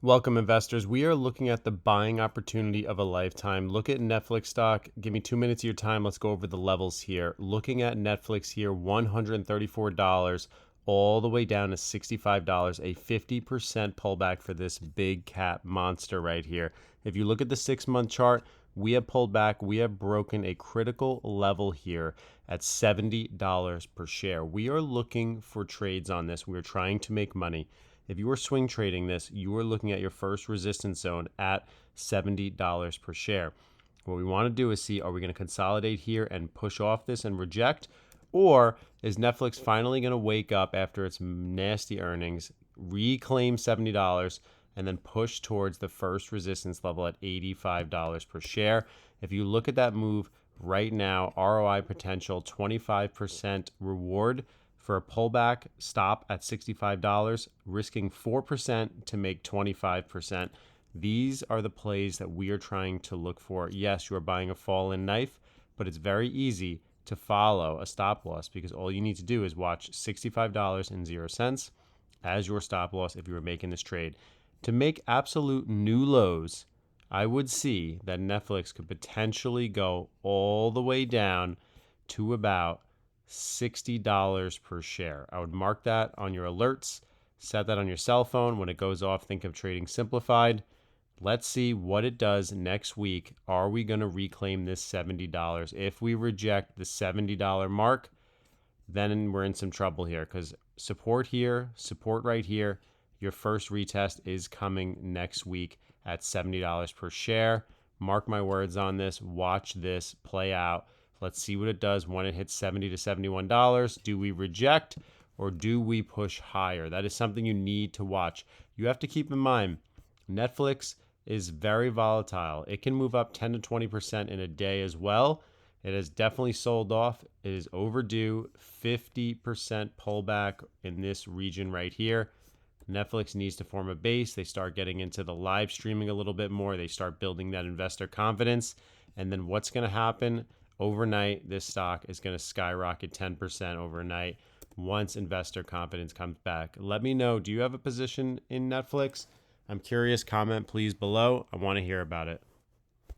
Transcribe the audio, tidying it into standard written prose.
Welcome, investors. We are looking at the buying opportunity of a lifetime. Look at Netflix stock. Give me 2 minutes of your time. Let's go over the levels here. Looking at Netflix here, $134 all the way down to $65, a 50% pullback for this big cap monster right here. If you look at the 6-month chart, we have pulled back. We have broken a critical level here at $70 per share. We are looking for trades on this. We are trying to make money. If you are swing trading this, you are looking at your first resistance zone at $70 per share. What we want to do is see, are we going to consolidate here and push off this and reject? Or is Netflix finally going to wake up after its nasty earnings, reclaim $70, and then push towards the first resistance level at $85 per share? If you look at that move right now, ROI potential 25% reward for a pullback stop at $65, risking 4% to make 25%. These are the plays that we are trying to look for. Yes, you are buying a fall-in knife, but it's very easy to follow a stop loss because all you need to do is watch $65.00 as your stop loss if you were making this trade. To make absolute new lows, I would see that Netflix could potentially go all the way down to about $60 per share. I would mark that on your alerts, set that on your cell phone. When it goes off, think of trading Simplified. Let's see what it does next week. Are we going to reclaim this $70? If we reject the $70 mark, then we're in some trouble here because support here, support right here. Your first retest is coming next week at $70 per share. Mark my words on this. Watch this play out. Let's see what it does when it hits $70 to $71. Do we reject or do we push higher? That is something you need to watch. You have to keep in mind, Netflix is very volatile. It can move up 10 to 20% in a day as well. It has definitely sold off. It is overdue. 50% pullback in this region right here. Netflix needs to form a base. They start getting into the live streaming a little bit more. They start building that investor confidence. And then what's going to happen? Overnight, this stock is going to skyrocket 10% overnight once investor confidence comes back. Let me know, do you have a position in Netflix? I'm curious. Comment please below. I want to hear about it.